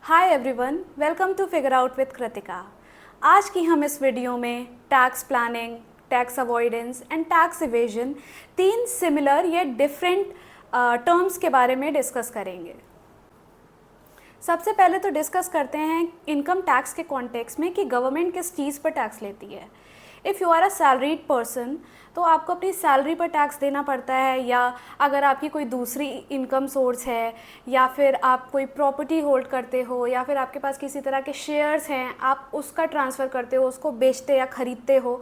Hi everyone, welcome to figure out with Kritika. आज की हम इस वीडियो में tax planning, tax avoidance and tax evasion तीन सिमिलर या डिफरेंट टर्म्स के बारे में डिस्कस करेंगे। सबसे पहले तो डिस्कस करते हैं इनकम टैक्स के कॉन्टेक्स्ट में कि गवर्नमेंट किस चीज़ पर टैक्स लेती है। If you are a salaried person तो आपको अपनी सैलरी पर टैक्स देना पड़ता है, या अगर आपकी कोई दूसरी इनकम सोर्स है, या फिर आप कोई प्रॉपर्टी होल्ड करते हो, या फिर आपके पास किसी तरह के शेयर्स हैं, आप उसका ट्रांसफ़र करते हो, उसको बेचते या ख़रीदते हो,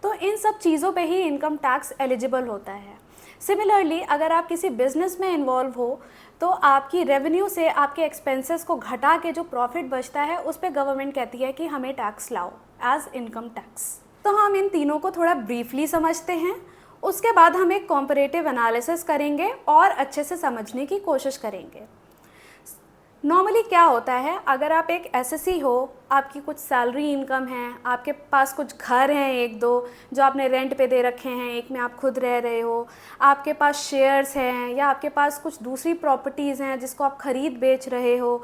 तो इन सब चीज़ों पे ही इनकम टैक्स एलिजिबल होता है। सिमिलरली अगर आप किसी बिज़नेस में इन्वॉल्व हो तो आपकी रेवेन्यू से आपके एक्सपेंसेस को घटा के जो प्रॉफिट बचता है उस पर गवर्नमेंट कहती है कि हमें टैक्स लाओ एज इनकम टैक्स। तो हम इन तीनों को थोड़ा ब्रीफली समझते हैं, उसके बाद हम एक कॉम्परेटिव एनालिसिस करेंगे और अच्छे से समझने की कोशिश करेंगे। नॉर्मली क्या होता है, अगर आप एक एसएससी हो, आपकी कुछ सैलरी इनकम है, आपके पास कुछ घर हैं एक दो जो आपने रेंट पे दे रखे हैं, एक में आप खुद रह रहे हो, आपके पास शेयर्स हैं, या आपके पास कुछ दूसरी प्रॉपर्टीज़ हैं जिसको आप ख़रीद बेच रहे हो,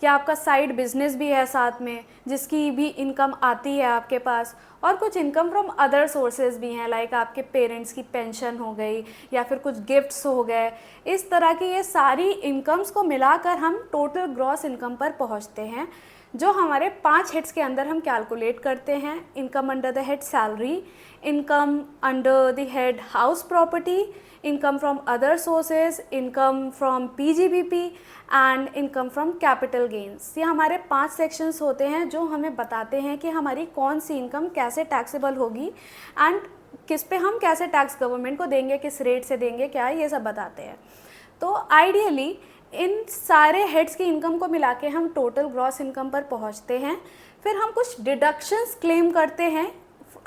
या आपका साइड बिजनेस भी है साथ में जिसकी भी इनकम आती है आपके पास, और कुछ इनकम फ्रॉम अदर सोर्सेज भी हैं, लाइक आपके पेरेंट्स की पेंशन हो गई या फिर कुछ गिफ्ट्स हो गए। इस तरह की ये सारी इनकम्स को मिलाकर हम टोटल ग्रॉस इनकम पर पहुंचते हैं, जो हमारे 5 हेड्स के अंदर हम कैलकुलेट करते हैं। Income under the head salary, income under the head house property, income from other sources, income from PGBP and income from capital gains. ये हमारे 5 सेक्शंस होते हैं जो हमें बताते हैं कि हमारी कौन सी इनकम कैसे टैक्सेबल होगी एंड किस पे हम कैसे टैक्स गवर्नमेंट को देंगे, किस रेट से देंगे, क्या ये सब बताते हैं। तो आइडियली इन सारे हेड्स की इनकम को मिला के हम टोटल ग्रॉस इनकम पर पहुंचते हैं। फिर हम कुछ डिडक्शंस क्लेम करते हैं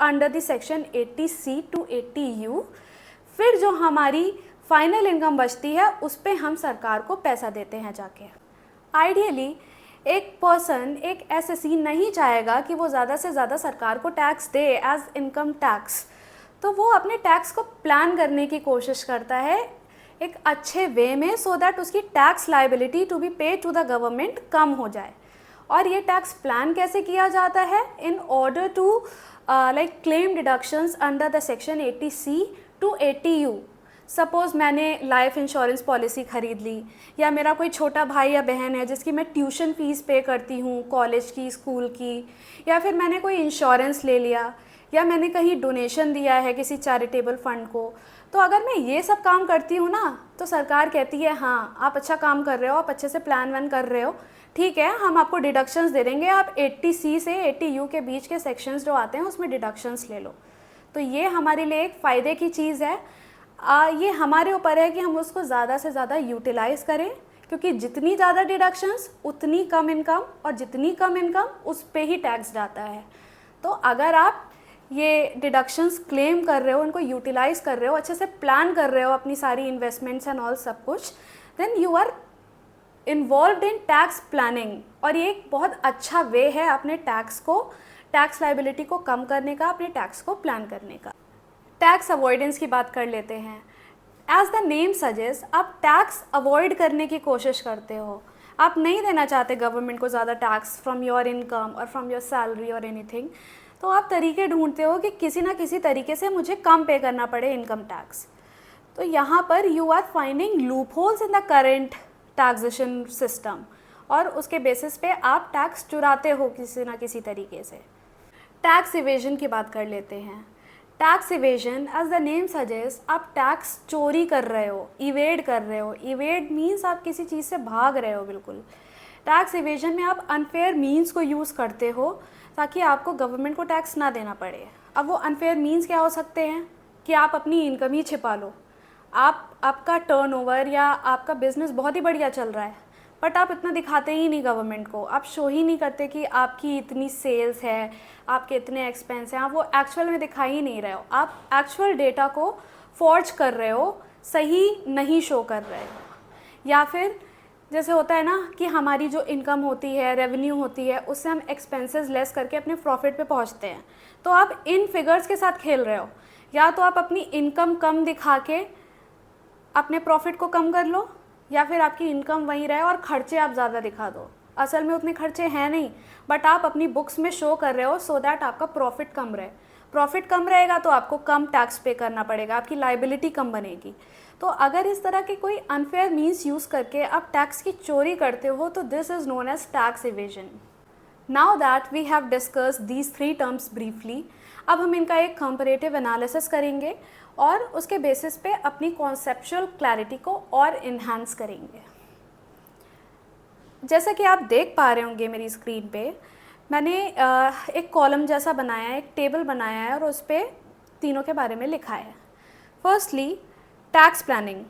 under the section 80C to 80U। फिर जो हमारी फाइनल इनकम बचती है उस पे हम सरकार को पैसा देते हैं जाके। आइडियली एक पर्सन, एक एसएससी नहीं चाहेगा कि वो ज़्यादा से ज़्यादा सरकार को टैक्स दे एज इनकम टैक्स, तो वो अपने टैक्स को प्लान करने की कोशिश करता है एक अच्छे वे में, सो दैट उसकी tax liability to be paid to the government कम हो जाए। और ये टैक्स प्लान कैसे किया जाता है? In order to like claim deductions under the section 80C to 80U। Suppose मैंने लाइफ इंश्योरेंस पॉलिसी ख़रीद ली, या मेरा कोई छोटा भाई या बहन है जिसकी मैं ट्यूशन फ़ीस पे करती हूँ कॉलेज की, स्कूल की, या फिर मैंने कोई इंश्योरेंस ले लिया, या मैंने कहीं डोनेशन दिया है किसी चैरिटेबल फ़ंड को। तो अगर मैं ये सब काम करती हूँ ना, तो सरकार कहती है हाँ आप अच्छा काम कर रहे हो, आप अच्छे से प्लान वैन कर रहे हो, ठीक है, हम आपको डिडक्शंस दे देंगे, आप 80C से 80U के बीच के सेक्शंस जो आते हैं उसमें डिडक्शंस ले लो। तो ये हमारे लिए एक फ़ायदे की चीज़ है। ये हमारे ऊपर है कि हम उसको ज़्यादा से ज़्यादा यूटिलाइज़ करें, क्योंकि जितनी ज़्यादा डिडक्शंस उतनी कम इनकम, और जितनी कम इनकम उस पे ही टैक्स जाता है। तो अगर आप ये डिडक्शंस क्लेम कर रहे हो, उनको यूटिलाइज़ कर रहे हो, अच्छे से प्लान कर रहे हो अपनी सारी इन्वेस्टमेंट्स एंड ऑल सब कुछ, then you are involved in tax planning. और ये एक बहुत अच्छा वे है अपने टैक्स को, टैक्स लायबिलिटी को कम करने का, अपने टैक्स को प्लान करने का। टैक्स अवॉइडेंस की बात कर लेते हैं। एज द नेम सजेस्ट, आप टैक्स अवॉइड करने की कोशिश करते हो, आप नहीं देना चाहते गवर्नमेंट को ज़्यादा टैक्स फ्रॉम योर इनकम और फ्रॉम योर सैलरी और एनीथिंग, तो आप तरीके ढूंढते हो कि किसी ना किसी तरीके से मुझे कम पे करना पड़े इनकम टैक्स। तो यहाँ पर you are finding loopholes in the current taxation system, और उसके बेसिस पे आप टैक्स चुराते हो किसी ना किसी तरीके से। टैक्स इवेजन की बात कर लेते हैं। Tax evasion as the name suggest, आप टैक्स चोरी कर रहे हो, इवेड कर रहे हो। इवेड मीन्स आप किसी चीज़ से भाग रहे हो बिल्कुल। टैक्स इवेजन में आप अनफेयर मीन्स को यूज़ करते हो ताकि आपको गवर्नमेंट को टैक्स ना देना पड़े। अब वो अनफेयर मीन्स क्या हो सकते हैं कि आप अपनी इनकम ही छिपा लो, आपका टर्नओवर या आपका बिजनेस बहुत ही बढ़िया चल रहा है, बट आप इतना दिखाते ही नहीं गवर्नमेंट को, आप शो ही नहीं करते कि आपकी इतनी सेल्स है, आपके इतने एक्सपेंस हैं, आप वो एक्चुअल में दिखा ही नहीं रहे हो, आप एक्चुअल डेटा को फॉर्ज कर रहे हो, सही नहीं शो कर रहे हो। या फिर जैसे होता है ना कि हमारी जो इनकम होती है, रेवेन्यू होती है, उससे हम एक्सपेंसेस लेस करके अपने प्रॉफिट पे पहुंचते हैं, तो आप इन फिगर्स के साथ खेल रहे हो। या तो आप अपनी इनकम कम दिखा के अपने प्रॉफिट को कम कर लो, या फिर आपकी इनकम वहीं रहे और खर्चे आप ज़्यादा दिखा दो। असल में उतने खर्चे हैं नहीं, बट आप अपनी बुक्स में शो कर रहे हो सो दैट आपका प्रॉफिट कम रहे। प्रॉफिट कम रहेगा तो आपको कम टैक्स पे करना पड़ेगा, आपकी लाइबिलिटी कम बनेगी। तो अगर इस तरह के कोई अनफेयर मीन्स यूज़ करके आप टैक्स की चोरी करते हो तो this is known as tax evasion. Now that we have discuss these 3 terms briefly, अब हम इनका एक कंपैरेटिव एनालिसिस करेंगे और उसके बेसिस पे अपनी कॉन्सेप्चुअल क्लैरिटी को और इन्हांस करेंगे। जैसा कि आप देख पा रहे होंगे मेरी स्क्रीन पे, मैंने एक कॉलम जैसा बनाया है, एक टेबल बनाया है और उस पर तीनों के बारे में लिखा है। Firstly tax planning,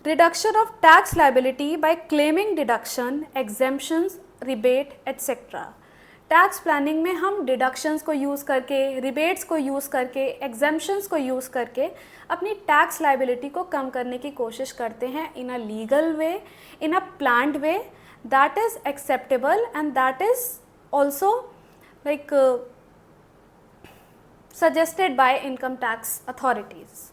reduction of tax liability by claiming deduction, exemptions, rebate etcetera. Tax planning में हम डिडक्शंस को यूज़ करके, रिबेट्स को यूज़ करके, एग्जेम्पशंस को यूज़ करके अपनी टैक्स लाइबिलिटी को कम करने की कोशिश करते हैं in a legal way, in a planned way that is acceptable and that is also like suggested by income tax authorities।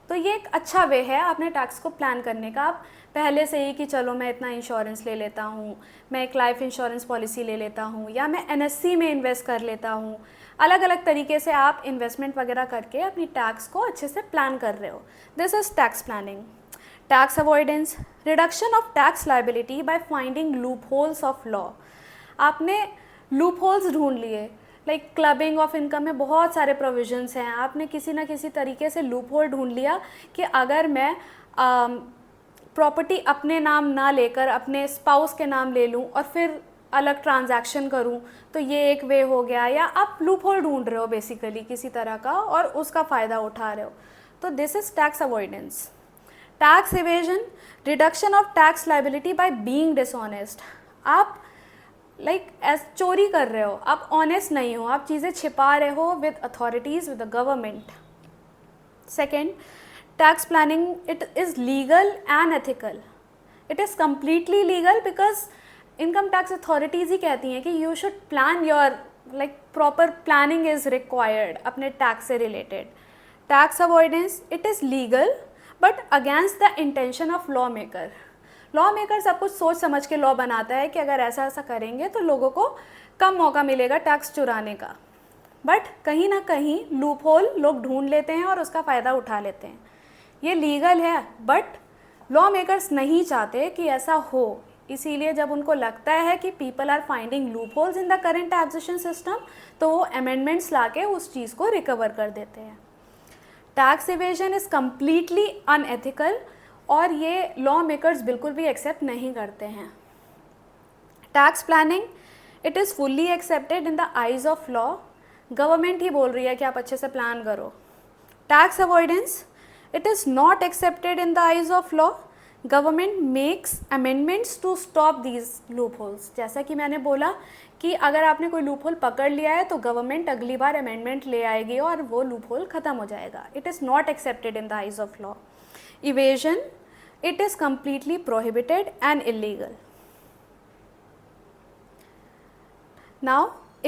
तो ये एक अच्छा वे है अपने टैक्स को प्लान करने का। आप पहले से ही कि चलो मैं इतना इंश्योरेंस ले लेता हूँ, मैं एक लाइफ इंश्योरेंस पॉलिसी ले लेता हूँ, या मैं NSC में इन्वेस्ट कर लेता हूँ। अलग अलग तरीके से आप इन्वेस्टमेंट वगैरह करके अपनी टैक्स को अच्छे से प्लान कर रहे हो। This is tax planning. Tax avoidance, reduction of tax liability by finding loop holes of law. आपने लूप होल्स ढूंढ लिए, लाइक क्लबिंग ऑफ इनकम में बहुत सारे प्रोविजंस हैं, आपने किसी ना किसी तरीके से लूप होल ढूंढ लिया कि अगर मैं प्रॉपर्टी अपने नाम ना लेकर अपने स्पाउस के नाम ले लूँ और फिर अलग ट्रांजैक्शन करूँ तो ये एक वे हो गया। या आप लूप होल ढूंढ रहे हो बेसिकली किसी तरह का और उसका फ़ायदा उठा रहे हो, तो this is tax avoidance. Tax evasion, reduction of tax liability by being dishonest. आप चोरी कर रहे हो, आप ऑनेस्ट नहीं हो, आप चीज़ें छिपा रहे हो with authorities, with the government. Second, tax planning, it is legal and ethical. It is completely legal because income tax authorities ही कहती हैं कि you should plan your, proper planning is required अपने टैक्स से related. Tax avoidance, it is legal but against the intention of law maker. Law maker सब कुछ सोच समझ के लॉ बनाता है कि अगर ऐसा ऐसा करेंगे तो लोगों को कम मौका मिलेगा टैक्स चुराने का, बट कहीं ना कहीं लूप होल लोग ढूंढ लेते हैं और उसका फ़ायदा उठा लेते हैं। ये लीगल है बट लॉ मेकर्स नहीं चाहते कि ऐसा हो, इसीलिए जब उनको लगता है कि people are finding loopholes in the current taxation system तो वो अमेंडमेंट्स लाके उस चीज़ को रिकवर कर देते हैं। Tax evasion is completely unethical और ये लॉ मेकर्स बिल्कुल भी एक्सेप्ट नहीं करते हैं। Tax planning, it is fully accepted in the eyes of law. Government ही बोल रही है कि आप अच्छे से प्लान करो। Tax avoidance, it is not accepted in the eyes of law. Government makes amendments to stop these loopholes. जैसा कि मैंने बोला कि अगर आपने कोई लूप होल पकड़ लिया है तो गवर्नमेंट अगली बार अमेंडमेंट ले आएगी और वो लूप होल ख़त्म हो जाएगा। It is not accepted in the eyes of law. Evasion, it is completely prohibited and illegal. Now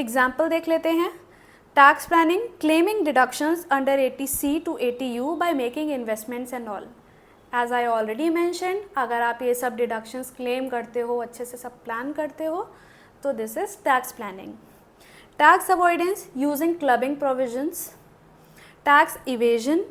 example देख लेते हैं। Tax planning, claiming deductions under 80C to 80U by making investments and all. As I already mentioned, अगर आप ये सब deductions claim करते हो, अच्छे से सब plan करते हो, तो this is tax planning. Tax avoidance, using clubbing provisions. Tax evasion,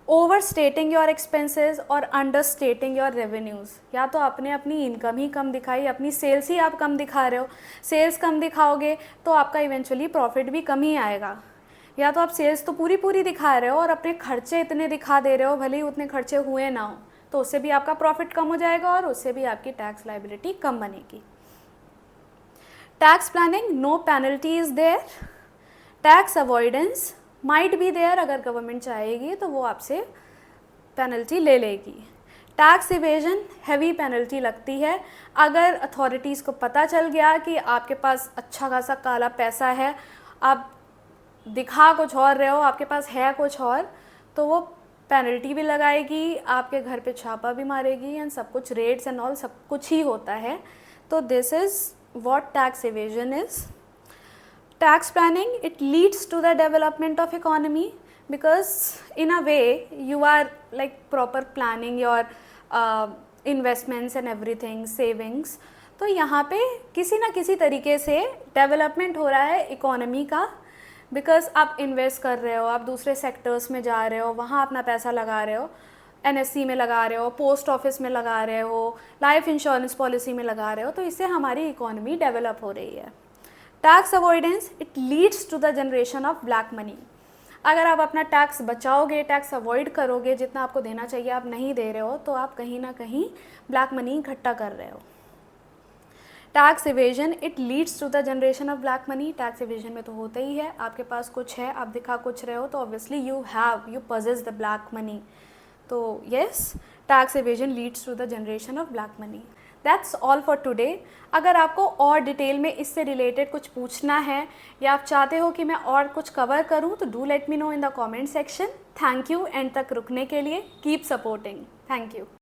overstating your expenses और अंडरस्टेटिंग योर रेवेन्यूज़। या तो आपने अपनी इनकम ही कम दिखाई, अपनी सेल्स ही आप कम दिखा रहे हो, सेल्स कम दिखाओगे तो आपका इवेंचुअली प्रॉफिट भी कम ही आएगा। या तो आप सेल्स तो पूरी दिखा रहे हो और अपने खर्चे इतने दिखा दे रहे हो, भले ही उतने खर्चे हुए ना हो, तो उससे भी आपका प्रॉफिट कम हो जाएगा और उससे भी आपकी टैक्स लाइबिलिटी कम बनेगी। Tax planning, no penalty is there. Tax avoidance might be there, अगर गवर्नमेंट चाहेगी तो वो आपसे पेनल्टी ले लेगी। टैक्स इवेजन, हैवी पेनल्टी लगती है। अगर अथॉरिटीज़ को पता चल गया कि आपके पास अच्छा खासा काला पैसा है, आप दिखा कुछ और रहे हो, आपके पास है कुछ और, तो वो पेनल्टी भी लगाएगी, आपके घर पे छापा भी मारेगी एंड सब कुछ, रेड्स एंड ऑल सब कुछ ही होता है। तो this is what tax evasion is. Tax planning, it leads to the development of economy because in a way you are proper planning your investments and everything, savings, तो यहाँ पे किसी ना किसी तरीके से डेवलपमेंट हो रहा है इकोनॉमी का, बिकॉज आप इन्वेस्ट कर रहे हो, आप दूसरे सेक्टर्स में जा रहे हो, वहाँ अपना पैसा लगा रहे हो, एनएससी में लगा रहे हो, पोस्ट ऑफिस में लगा रहे हो, लाइफ इंश्योरेंस पॉलिसी में लगा रहे हो, तो इससे हमारी इकोनॉमी डेवलप हो रही है। Tax avoidance it leads to the generation of black money. अगर आप अपना टैक्स बचाओगे, टैक्स अवॉइड करोगे, जितना आपको देना चाहिए आप नहीं दे रहे हो, तो आप कहीं ना कहीं ब्लैक मनी इकट्ठा कर रहे हो। Tax evasion it leads to the generation of black money. Tax evasion में तो होता ही है, आपके पास कुछ है, आप दिखा कुछ रहे हो, तो obviously you possess the black money. तो yes, tax evasion leads to the generation of black money. That's all for today. अगर आपको और डिटेल में इससे रिलेटेड कुछ पूछना है या आप चाहते हो कि मैं और कुछ कवर करूं, तो do let me know in the comment section. Thank you and तक रुकने के लिए। Keep supporting. Thank you.